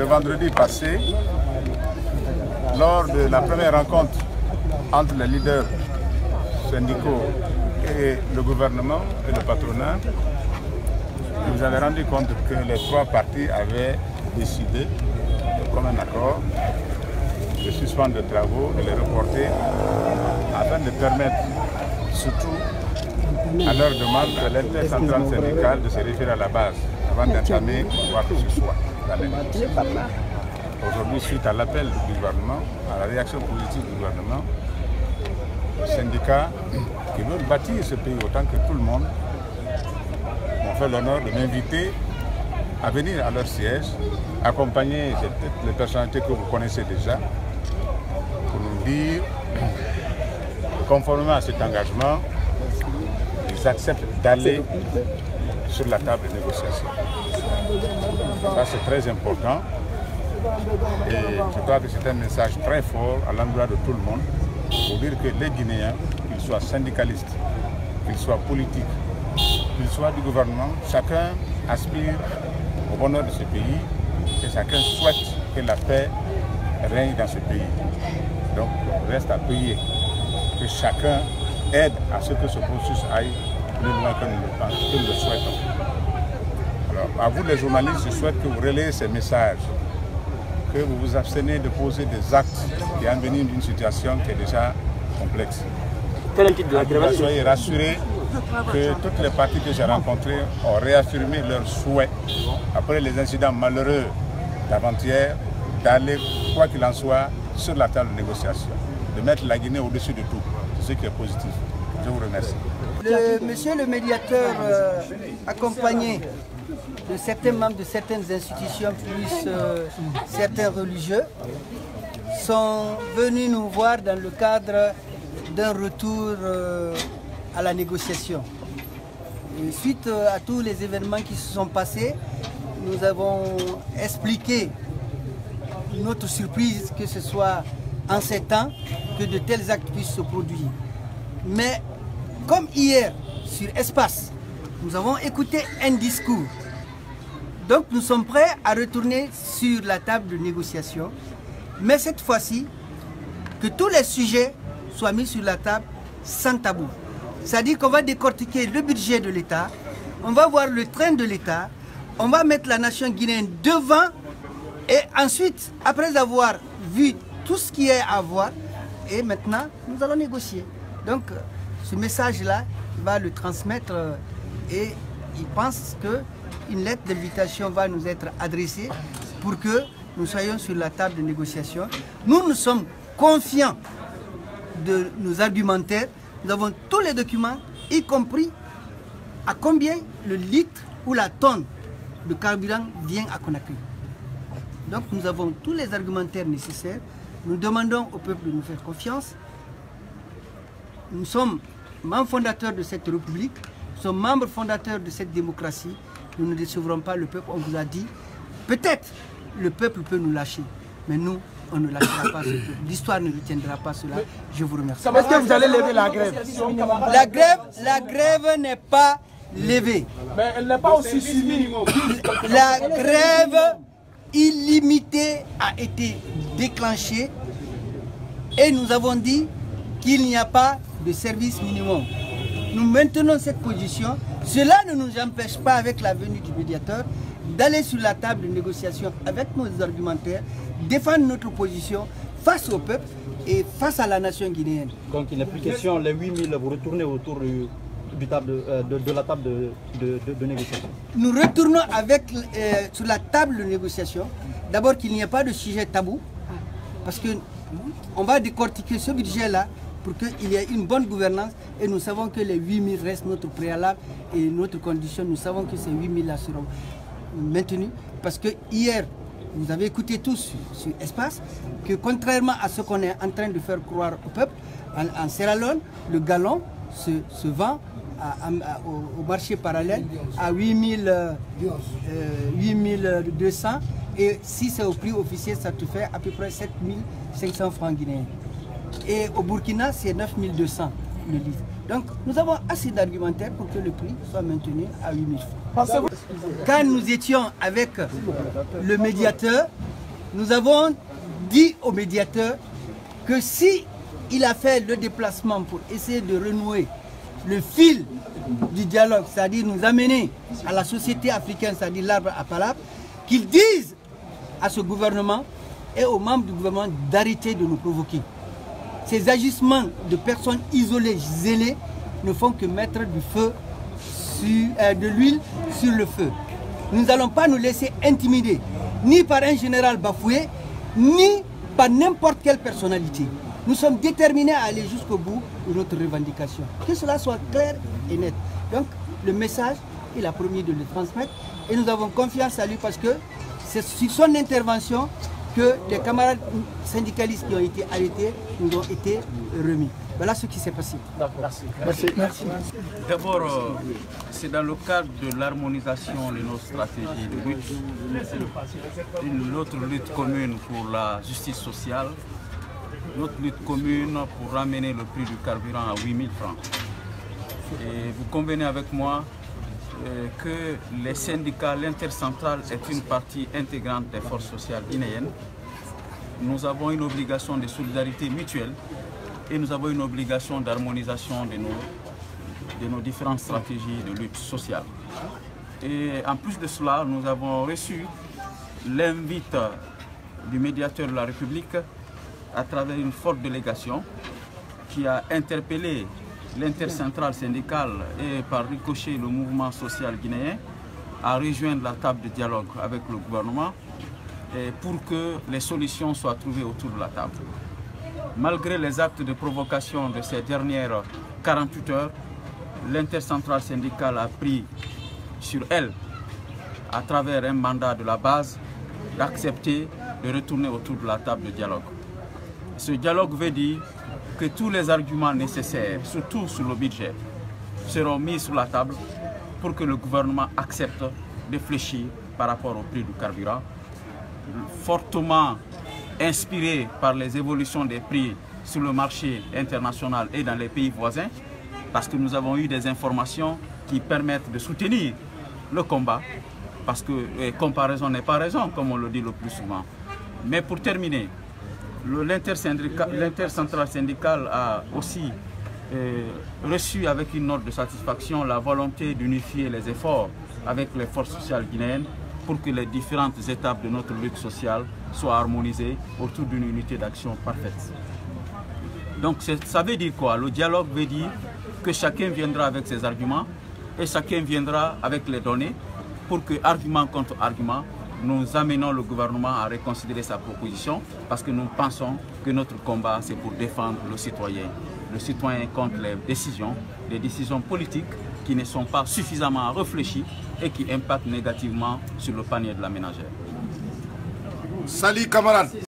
Le vendredi passé, lors de la première rencontre entre les leaders syndicaux et le gouvernement et le patronat, nous avons rendu compte que les trois parties avaient décidé, de commun accord, de suspendre les travaux, de les reporter, afin de permettre, surtout à leur demande, de l'intercentrale syndicale de se référer à la base, avant d'entamer quoi que ce soit. Aujourd'hui, suite à l'appel du gouvernement, à la réaction positive du gouvernement, les syndicats qui veulent bâtir ce pays autant que tout le monde m'ont fait l'honneur de m'inviter à venir à leur siège, accompagner les personnalités que vous connaissez déjà, pour nous dire, conformément à cet engagement, ils acceptent d'aller sur la table de négociation. Ça, c'est très important et je crois que c'est un message très fort à l'endroit de tout le monde pour dire que les Guinéens, qu'ils soient syndicalistes, qu'ils soient politiques, qu'ils soient du gouvernement, chacun aspire au bonheur de ce pays et chacun souhaite que la paix règne dans ce pays. Donc, il reste à prier que chacun aide à ce que ce processus aille plus loin que nous le souhaitons. Alors, à vous les journalistes, je souhaite que vous relayez ces messages, que vous vous abstenez de poser des actes qui enveniment d'une situation qui est déjà complexe. Soyez rassurés que toutes les parties que j'ai rencontrées ont réaffirmé leur souhait, après les incidents malheureux d'avant-hier, d'aller, quoi qu'il en soit, sur la table de négociation, de mettre la Guinée au-dessus de tout, ce qui est positif. Je vous remercie. Monsieur le médiateur, accompagné de certains membres de certaines institutions, plus certains religieux, sont venus nous voir dans le cadre d'un retour à la négociation. Et suite à tous les événements qui se sont passés, nous avons expliqué notre surprise que ce soit en ces temps que de tels actes puissent se produire. Mais comme hier, sur Espace, nous avons écouté un discours. Donc nous sommes prêts à retourner sur la table de négociation, mais cette fois-ci, que tous les sujets soient mis sur la table sans tabou. C'est-à-dire qu'on va décortiquer le budget de l'État, on va voir le train de l'État, on va mettre la nation guinéenne devant, et ensuite, après avoir vu tout ce qui est à voir, et maintenant, nous allons négocier. Donc, ce message-là, il va le transmettre et il pense qu'une lettre d'invitation va nous être adressée pour que nous soyons sur la table de négociation. Nous sommes confiants de nos argumentaires. Nous avons tous les documents, y compris à combien le litre ou la tonne de carburant vient à Conakry. Donc nous avons tous les argumentaires nécessaires. Nous demandons au peuple de nous faire confiance. Nous sommes membres fondateurs de cette république, nous sommes membres fondateurs de cette démocratie. Nous ne décevrons pas le peuple, on vous a dit. Peut-être le peuple peut nous lâcher, mais nous, on ne lâchera pas ce peuple. L'histoire ne retiendra pas cela. Je vous remercie. Est-ce que vous allez lever la grève? La grève n'est pas levée. Mais elle n'est pas aussi suivie. La grève illimitée a été déclenchée et nous avons dit qu'il n'y a pas de service minimum. Nous maintenons cette position. Cela ne nous empêche pas, avec la venue du médiateur, d'aller sur la table de négociation avec nos argumentaires, défendre notre position face au peuple et face à la nation guinéenne. Donc il n'est plus question, les 8000, vous retournez autour de la table de négociation. Nous retournons sur la table de négociation. D'abord qu'il n'y ait pas de sujet tabou, parce qu'on va décortiquer ce budget-là pour qu'il y ait une bonne gouvernance et nous savons que les 8000 restent notre préalable et notre condition. Nous savons que ces 8000-là seront maintenus parce que hier, vous avez écouté tous sur Espace que contrairement à ce qu'on est en train de faire croire au peuple, en Sierra Leone, le gallon se vend au marché parallèle à 8200 et si c'est au prix officiel, ça te fait à peu près 7500 francs guinéens. Et au Burkina, c'est 9200 le litre. Donc nous avons assez d'argumentaires pour que le prix soit maintenu à 8000 francs. Quand nous étions avec le médiateur, nous avons dit au médiateur que si il a fait le déplacement pour essayer de renouer le fil du dialogue, c'est-à-dire nous amener à la société africaine, c'est-à-dire l'arbre à palabre, qu'il dise à ce gouvernement et aux membres du gouvernement d'arrêter de nous provoquer. Ces agissements de personnes isolées, zélées, ne font que mettre du feu de l'huile sur le feu. Nous n'allons pas nous laisser intimider, ni par un général bafoué, ni par n'importe quelle personnalité. Nous sommes déterminés à aller jusqu'au bout de notre revendication. Que cela soit clair et net. Donc, le message, il a promis de le transmettre et nous avons confiance à lui parce que c'est sur son intervention que des camarades syndicalistes qui ont été arrêtés nous ont été remis. Voilà ce qui s'est passé. Merci. D'abord, c'est dans le cadre de l'harmonisation de nos stratégies de lutte, notre lutte commune pour la justice sociale, notre lutte commune pour ramener le prix du carburant à 8 000 francs. Et vous convenez avec moi que les syndicats, l'intercentrale est une partie intégrante des forces sociales guinéennes. Nous avons une obligation de solidarité mutuelle et nous avons une obligation d'harmonisation de nos différentes stratégies de lutte sociale. Et en plus de cela, nous avons reçu l'invite du médiateur de la République à travers une forte délégation qui a interpellé l'intercentrale syndicale et par ricochet le mouvement social guinéen à rejoindre la table de dialogue avec le gouvernement pour que les solutions soient trouvées autour de la table. Malgré les actes de provocation de ces dernières 48 heures, l'intercentrale syndicale a pris sur elle, à travers un mandat de la base, d'accepter de retourner autour de la table de dialogue. Ce dialogue veut dire que tous les arguments nécessaires, surtout sur le budget, seront mis sur la table pour que le gouvernement accepte de fléchir par rapport au prix du carburant, fortement inspiré par les évolutions des prix sur le marché international et dans les pays voisins, parce que nous avons eu des informations qui permettent de soutenir le combat, parce que comparaison n'est pas raison, comme on le dit le plus souvent. Mais pour terminer, l'intercentrale syndicale a aussi reçu avec une note de satisfaction la volonté d'unifier les efforts avec les forces sociales guinéennes pour que les différentes étapes de notre lutte sociale soient harmonisées autour d'une unité d'action parfaite. Donc ça veut dire quoi? Le dialogue veut dire que chacun viendra avec ses arguments et chacun viendra avec les données pour que, argument contre argument, nous amenons le gouvernement à reconsidérer sa proposition parce que nous pensons que notre combat, c'est pour défendre le citoyen contre les décisions politiques qui ne sont pas suffisamment réfléchies et qui impactent négativement sur le panier de la ménagère. Salut camarades.